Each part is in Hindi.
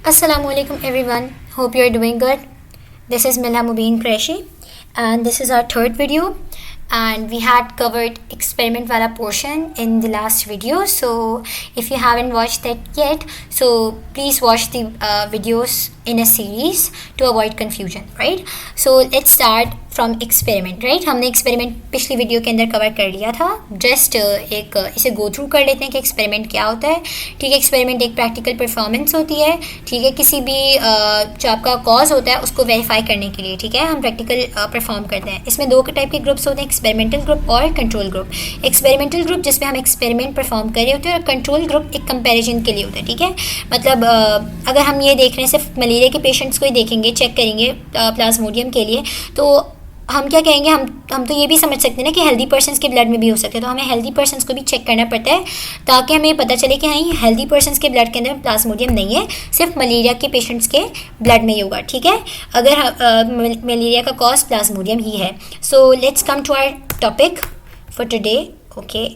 Assalamualaikum everyone. Hope you are doing good. This is Mila Mubin Qureshi and this is our third video, and we had covered experiment wala portion in the last video. So if you haven't watched that yet, so please watch the videos in a series to avoid confusion, right? So let's start from experiment, right. हमने एक्सपेरिमेंट पिछली वीडियो के अंदर कवर कर लिया था. जस्ट एक इसे गो थ्रू कर लेते हैं कि एक्सपेरिमेंट क्या होता है. ठीक है, एक्सपेरिमेंट एक प्रैक्टिकल परफॉर्मेंस होती है. ठीक है, किसी भी जो आपका कॉज होता है उसको वेरीफाई करने के लिए, ठीक है, हम प्रैक्टिकल परफॉर्म करते हैं. इसमें दो टाइप के ग्रुप्स होते हैं, एक्सपेरिमेंटल ग्रुप और कंट्रोल ग्रुप. एक्सपेरिमेंटल ग्रुप जिसमें हम एक्सपेरिमेंट परफॉर्म कर रहे होते हैं, और कंट्रोल ग्रुप एक कंपेरिजन के लिए होता है. ठीक है, मतलब अगर हम ये देख रहे हैं सिर्फ मलेरिया के पेशेंट्स को ही देखेंगे, चेक करेंगे प्लाज्मोडियम के लिए, तो हम क्या कहेंगे, हम तो ये भी समझ सकते हैं ना कि हेल्दी पर्सन्स के ब्लड में भी हो सकते हैं. तो हमें हेल्दी पर्सन्स को भी चेक करना पड़ता है ताकि हमें पता चले कि हाँ, हेल्दी पर्सन्स के ब्लड के अंदर प्लाज्मोडियम नहीं है, सिर्फ मलेरिया के पेशेंट्स के ब्लड में ही होगा. ठीक है, अगर मलेरिया का कॉज प्लाज्मोडियम ही है. So let's come to our topic for today. Okay,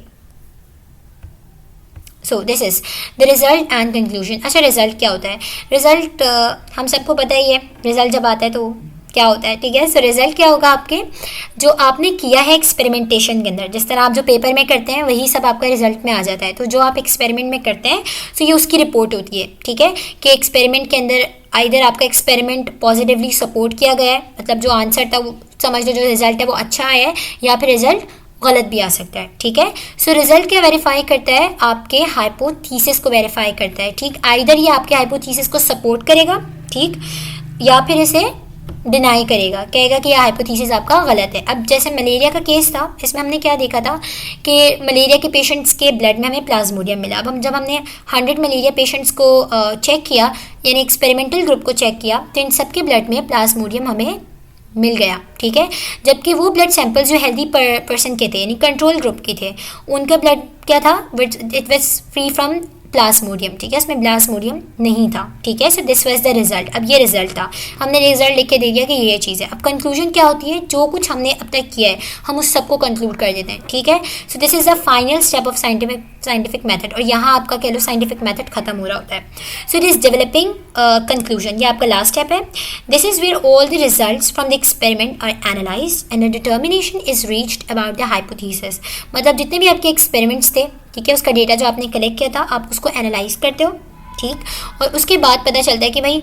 so this is the result and conclusion. अच्छा, रिज़ल्ट क्या होता है? रिज़ल्ट हम सबको पता ही है, रिज़ल्ट जब आता है तो क्या होता है. ठीक है, सो रिजल्ट क्या होगा, आपके जो आपने किया है एक्सपेरिमेंटेशन के अंदर, जिस तरह आप जो पेपर में करते हैं वही सब आपका रिजल्ट में आ जाता है. तो जो आप एक्सपेरिमेंट में करते हैं तो ये उसकी रिपोर्ट होती है. ठीक है, कि एक्सपेरिमेंट के अंदर आइदर आपका एक्सपेरिमेंट पॉजिटिवली सपोर्ट किया गया है, मतलब जो आंसर था वो समझ लो, जो रिजल्ट है वो अच्छा आया है, या फिर रिजल्ट गलत भी आ सकता है. ठीक है, सो रिजल्ट क्या वेरीफाई करता है, आपके हाइपोथीसिस को वेरीफाई करता है. ठीक, आइदर ये आपके हाइपोथीसिस को सपोर्ट करेगा, ठीक, या फिर इसे डिनाई करेगा, कहेगा कि यह हाइपोथीसिस आपका गलत है. अब जैसे मलेरिया का केस था, इसमें हमने क्या देखा था कि मलेरिया के पेशेंट्स के ब्लड में हमें प्लाज्मोडियम मिला. अब जब हमने 100 मलेरिया पेशेंट्स को चेक किया, यानी एक्सपेरिमेंटल ग्रुप को चेक किया, तो इन सब के ब्लड में प्लाज्मोडियम हमें मिल गया. ठीक है, जबकि वो ब्लड सैंपल्स जो हेल्दी पर्सन के थे, यानी कंट्रोल ग्रुप के थे, उनका ब्लड क्या था, it was free from Plasmodium. ठीक है, इसमें प्लाज्मोडियम नहीं था. ठीक है, so this was the result. अब ये रिजल्ट था, हमने रिजल्ट लिख के दे दिया कि ये चीज़ है. अब कंक्लूजन क्या होती है, जो कुछ हमने अब तक किया है हम उस सबको कंक्लूड कर देते हैं. ठीक है, सो this is the final step of scientific method, और यहाँ आपका कह लो साइंटिफिक मेथड खत्म हो रहा होता है. So it is developing conclusion, ये आपका लास्ट स्टेप है. This is where all the results from the experiment are analysed and a determination is reached about the hypothesis. मतलब जितने भी आपके एक्सपेरिमेंट्स थे, ठीक है, उसका डेटा जो आपने कलेक्ट किया था, आप उसको एनालाइज करते हो. ठीक, और उसके बाद पता चलता है कि भाई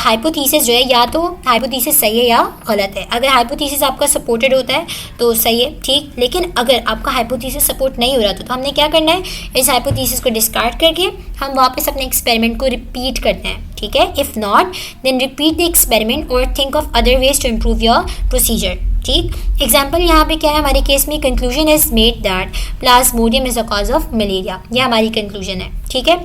हाइपोथीसिस जो है, या तो हाइपोथीसिस सही है या गलत है. अगर हाइपोथीसिस आपका सपोर्टेड होता है तो सही है, ठीक, लेकिन अगर आपका हाइपोथीसिस सपोर्ट नहीं हो रहा तो हमने क्या करना है, इस हाइपोथीसिस को डिस्कार्ड करके हम वापस अपने एक्सपेरिमेंट को रिपीट करते हैं. ठीक है, if not then repeat the experiment और think of other ways to improve your procedure. ठीक, एग्जाम्पल यहाँ पे क्या है, हमारे केस में conclusion is made that plasmodium is a cause of malaria. यह हमारी कंक्लूजन है. ठीक है,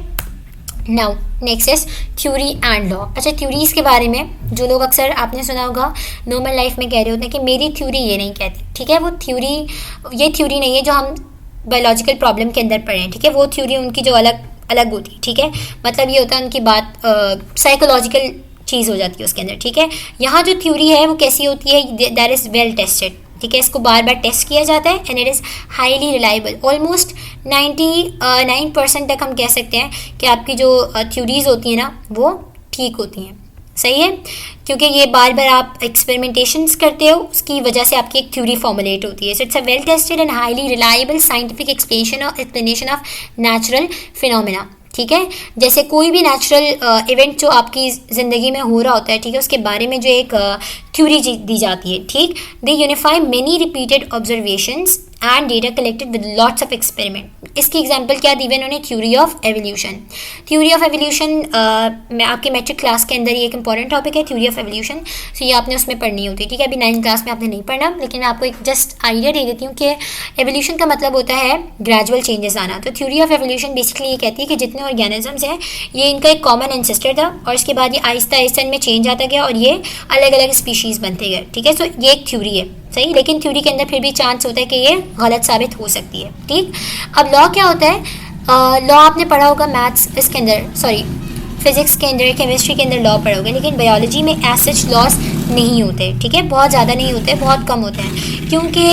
now next is theory and law. अच्छा, थ्योरीज के बारे में जो लोग अक्सर आपने सुना होगा नॉर्मल लाइफ में कह रहे होते हैं कि मेरी थ्योरी ये नहीं कहती. ठीक है, वो थ्योरी ये थ्योरी नहीं है जो हम बायोलॉजिकल प्रॉब्लम के अंदर पढ़े हैं. ठीक है, वो थ्योरी उनकी जो अलग होती है. ठीक है, मतलब ये होता है उनकी बात साइकोलॉजिकल चीज़ हो जाती है उसके अंदर. ठीक है, यहाँ जो थ्योरी है वो कैसी होती है, दैट इज़ वेल टेस्टेड. ठीक है, इसको बार बार टेस्ट किया जाता है and it is highly reliable. Almost 99% तक हम कह सकते हैं कि आपकी जो थ्योरीज होती हैं ना वो ठीक होती हैं. सही है, क्योंकि ये बार बार आप एक्सपेरिमेंटेशंस करते हो, उसकी वजह से आपकी एक थ्योरी फॉर्मुलेट होती है. So it's a well tested and highly reliable scientific explanation of natural phenomena. ठीक है, जैसे कोई भी नेचुरल इवेंट जो आपकी ज़िंदगी में हो रहा होता है, ठीक है, उसके बारे में जो एक थ्योरी दी जाती है. ठीक, they unify many repeated observations and data collected with lots of experiment. इसकी एग्जांपल क्या दी हुई इन्होंने, theory of evolution. Theory of evolution में आपके मैट्रिक क्लास के अंदर ये एक इंपॉर्टेंट टॉपिक है, थ्योरी ऑफ एवोल्यूशन. सो ये आपने उसमें पढ़नी होती है. ठीक है, अभी 9th क्लास में आपने नहीं पढ़ना, लेकिन मैं आपको एक जस्ट आइडिया दे देती हूँ कि एवोल्यूशन का मतलब होता है ग्रेजुअल चेंजेस आना. तो थ्योरी ऑफ एवोल्यूशन बेसिकली ये कहती है कि जितने ऑर्गेनिजम्स हैं ये इनका एक कॉमन एंसेस्टर था, और इसके बाद ये आहिस्ता आहिस्ता इनमें चेंज आता गया और ये अलग अलग स्पीशीज़ बनते गए. ठीक है, सो ये एक थ्योरी है. सही, लेकिन थ्योरी के अंदर फिर भी चांस होता है कि ये गलत साबित हो सकती है. ठीक, अब लॉ क्या होता है, लॉ आपने पढ़ा होगा मैथ्स इसके अंदर, सॉरी फिजिक्स के अंदर, केमिस्ट्री के अंदर लॉ पढ़े होगे, लेकिन बायोलॉजी में एज सच लॉस नहीं होते. ठीक है, बहुत ज़्यादा नहीं होते, बहुत कम होते हैं, क्योंकि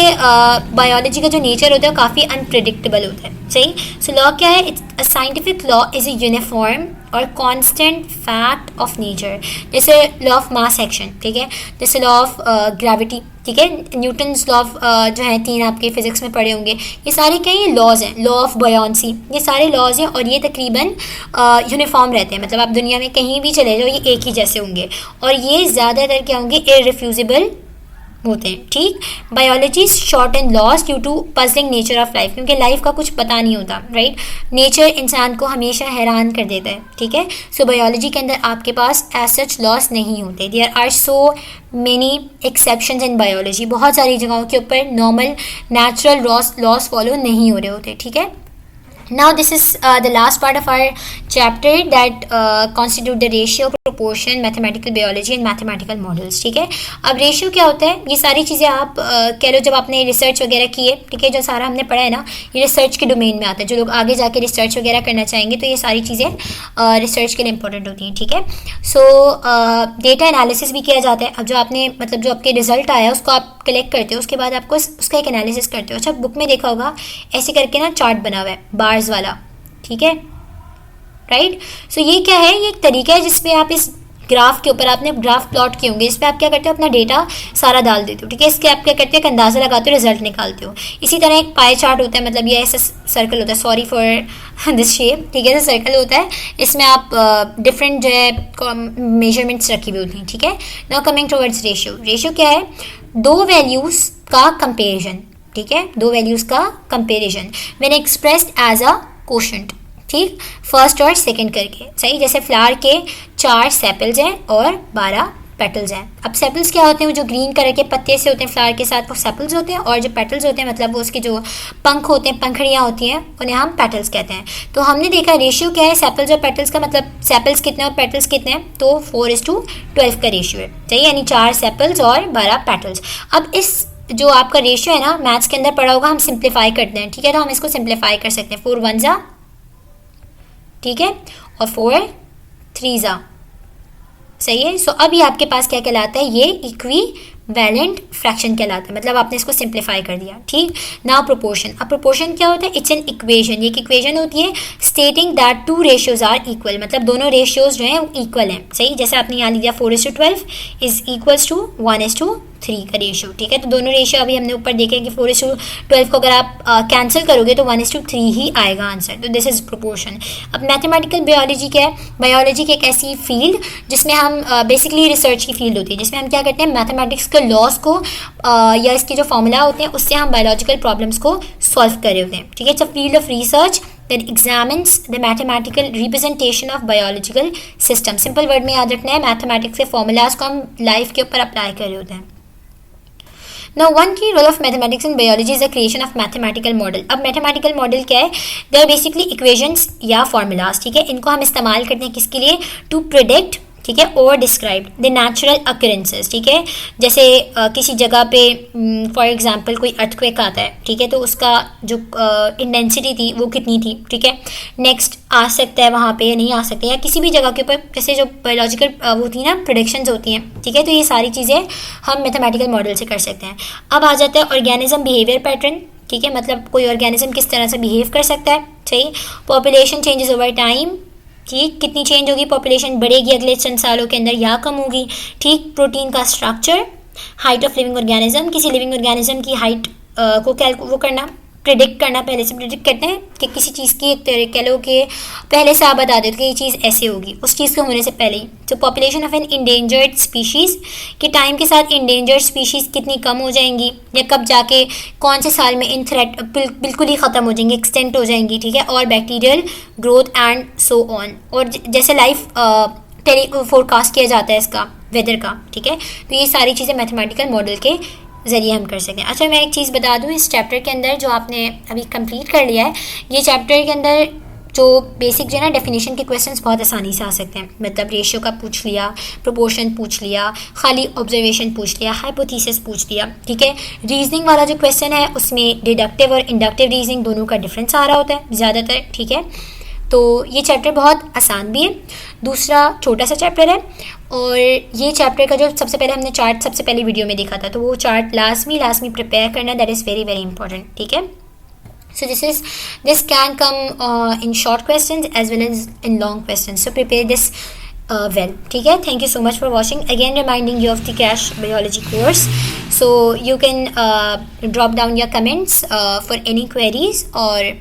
बायोलॉजी का जो नेचर होता है वो काफ़ी अनप्रिडिक्टेबल होता है. सही, सो लॉ क्या है, it's a scientific law is a uniform और कांस्टेंट फैक्ट ऑफ नेचर, जैसे लॉ ऑफ मास एक्शन, ठीक है, जैसे लॉ ऑफ ग्रेविटी, ठीक है, न्यूटन्स लॉ ऑफ जो है 3 आपके फिजिक्स में पढ़े होंगे, ये सारे क्या ये लॉज हैं, लॉ ऑफ बॉयंसी, ये सारे लॉज हैं और ये तकरीबन यूनिफॉर्म रहते हैं, मतलब आप दुनिया में कहीं भी चले जाओ ये एक ही जैसे होंगे और ये ज़्यादातर क्या होंगे, इररिफ्यूजिबल होते हैं, ठीक। Biology is short and laws due to puzzling nature of life, क्योंकि लाइफ का कुछ पता नहीं होता, राइट, नेचर इंसान को हमेशा हैरान कर देता है, ठीक है। सो बायोलॉजी के अंदर आपके पास एज सच लॉस नहीं होते, there are so many exceptions in biology, बहुत सारी जगहों के ऊपर नॉर्मल नेचुरल लॉस फॉलो नहीं हो रहे होते, ठीक है। Now this is the last part of our chapter that constitute the ratio, proportion, mathematical biology and mathematical models, ठीक है। अब रेशियो क्या होता है, ये सारी चीज़ें आप कह लो जब आपने रिसर्च वगैरह की है, ठीक है, जो सारा हमने पढ़ा है ना ये रिसर्च के डोमेन में आता है, जो लोग आगे जाके रिसर्च वगैरह करना चाहेंगे तो ये सारी चीज़ें रिसर्च के लिए इंपॉर्टेंट होती हैं, ठीक है। सो डेटा एनालिसिस भी किया जाता है। अब जो आपने मतलब जो आपके रिजल्ट आया उसको आप कलेक्ट करते हो, उसके बाद आपको उसका एक एनालिसिस करते हो। अच्छा, बुक में देखा होगा ऐसे करके ना चार्ट बना हुआ है बार्स वाला, ठीक है, राइट। सो ये क्या है, ये एक तरीका है जिसपे आप इस ग्राफ के ऊपर आपने ग्राफ प्लॉट किए होंगे, इस पर आप क्या करते हो अपना डेटा सारा डाल देते हो, ठीक है। इसके आप क्या करते हो, एक अंदाज़ा लगाते हो, रिजल्ट निकालते हो। इसी तरह एक पाई चार्ट होता है, मतलब ये ऐसा सर्कल होता है, सॉरी फॉर दिस शेप, ठीक है, सर्कल होता है, इसमें आप डिफरेंट जो है मेजरमेंट्स रखी हुई होती हैं, ठीक है। Now coming towards ratio, ratio क्या है, दो वैल्यूज़ का कंपेरिजन, ठीक है, दो वैल्यूज़ का comparison when expressed as a quotient, ठीक, फर्स्ट और सेकंड करके, सही। जैसे फ्लावर के 4 सेपल्स हैं और 12 पेटल्स हैं। अब सेपल्स क्या होते हैं, वो जो ग्रीन कलर के पत्ते से होते हैं फ्लावर के साथ, वो सेपल्स होते हैं, और जो पेटल्स होते हैं मतलब वो उसके जो पंख होते हैं, पंखड़ियाँ होती हैं, उन्हें हम पेटल्स कहते हैं। तो हमने देखा रेशियो क्या है, सेपल्स और पेटल्स का, मतलब सेपल्स कितने और पेटल्स कितने हैं, तो 4:12 का रेशियो है, सही, यानी 4 सेपल्स और 12 पेटल्स। अब इस जो आपका रेशियो है ना मैथ्स के अंदर पढ़ा होगा, हम सिंप्लीफाई करते हैं, ठीक है, तो हम इसको सिंप्लीफाई कर सकते हैं, 4 1 ठीक है, और 4 3 सही है। सो अब ये आपके पास क्या कहलाता है, ये इक्विवेलेंट फ्रैक्शन कहलाता है, मतलब आपने इसको सिंप्लीफाई कर दिया, ठीक। नाउ प्रोपोर्शन, अब प्रोपोर्शन क्या होता है, इट्स एन इक्वेशन, ये एक इक्वेशन होती है stating that 2 ratios are equal, मतलब दोनों रेशियोज जो हैं वो इक्वल हैं, सही। जैसे आपने यहाँ लिया 4:12 इज इक्वल्स टू 1:3 का रेशियो, ठीक है। तो दोनों रेशियो अभी हमने ऊपर देखे कि 4:12 को अगर आप कैंसिल करोगे तो 1:3 ही आएगा आंसर, तो दिस इज प्रोपोर्शन। अब मैथमेटिकल बायोलॉजी क्या है, बायोलॉजी की एक ऐसी फील्ड जिसमें हम बेसिकली रिसर्च की फील्ड होती है, जिसमें हम क्या करते हैं, मैथमेटिक्स के लॉज को या इसके जो फॉर्मूला होते हैं उससे हम बायोलॉजिकल प्रॉब्लम्स को सॉल्व कर रहे होते हैं, ठीक है। It's a field of research that examines the mathematical representation of biological system। Simple word में याद रखना है, मैथमेटिक्स के फॉर्मूलाज को हम लाइफ के ऊपर अप्लाई कर रहे होते हैं। Now one key role of mathematics in biology is the creation of mathematical model। अब mathematical model क्या है, they are basically equations या formulas, ठीक है। इनको हम इस्तेमाल करते हैं किसके लिए, to predict, ठीक है, और डिस्क्राइब द नेचुरल अकरेंसेस, ठीक है। जैसे किसी जगह पे फॉर एग्जांपल कोई अर्थक्वेक आता है, ठीक है, तो उसका जो इंटेंसिटी थी वो कितनी थी, ठीक है, नेक्स्ट आ सकता है वहाँ पे या नहीं आ सकता, या किसी भी जगह के ऊपर जैसे जो बायोलॉजिकल वो थी ना प्रेडिक्शंस होती हैं, ठीक है। तो ये सारी चीज़ें हम मैथमेटिकल मॉडल से कर सकते हैं। अब आ जाता है ऑर्गेनिज्म बिहेवियर पैटर्न, ठीक है, मतलब कोई ऑर्गेनिज्म किस तरह से बिहेव कर सकता है, सही। पॉपुलेशन चेंजेस ओवर टाइम, ठीक, कितनी चेंज होगी, पॉपुलेशन बढ़ेगी अगले चंद सालों के अंदर या कम होगी, ठीक। प्रोटीन का structure, height of living organism, किसी लिविंग ऑर्गेनिज्म की हाइट को वो करना, प्रिडिक्ट करना, पहले से प्रिडिक्ट करते हैं कि किसी चीज़ की एक तरह कह लो कि पहले से आप बता देते कि ये चीज़ ऐसे होगी उस चीज़ के होने से पहले ही। तो population of N endangered species, कि टाइम के साथ इंडेंजर्ड स्पीशीज़ कितनी कम हो जाएंगी या कब जाके कौन से साल में इन थ्रेट बिल्कुल ही ख़त्म हो जाएंगी, एक्सटेंट हो जाएंगी, ठीक है। और bacterial growth and so on, और जैसे लाइफ फोरकास्ट किया जाता है इसका वेदर का, ठीक है। तो ये सारी चीज़ें मैथमेटिकल मॉडल के ज़रिए हम कर सकें। अच्छा, मैं एक चीज़ बता दूं, इस चैप्टर के अंदर जो आपने अभी कंप्लीट कर लिया है, ये चैप्टर के अंदर जो बेसिक जो है ना डेफिनेशन के क्वेश्चंस बहुत आसानी से आ सकते हैं, मतलब रेशियो का पूछ लिया, प्रोपोर्शन पूछ लिया, खाली ऑब्जर्वेशन पूछ लिया, हाइपोथेसिस पूछ लिया, ठीक है। रीजनिंग वाला जो क्वेश्चन है उसमें डिडक्टिव और इंडक्टिव रीजनिंग दोनों का डिफरेंस आ रहा होता है ज़्यादातर, ठीक है। तो ये चैप्टर बहुत आसान भी है, दूसरा छोटा सा चैप्टर है, और ये चैप्टर का जो सबसे पहले हमने चार्ट सबसे पहले वीडियो में देखा था, तो वो चार्ट लाजमी प्रिपेयर करना, that is very very important, ठीक है। So this can come in short questions as well as in long questions. So prepare this well. ठीक है. Thank you so much for watching. Again reminding you of the Crash Biology course. So you can drop down your comments for any queries or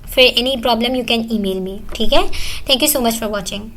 for any problem you can email me. ठीक है. Thank you so much for watching.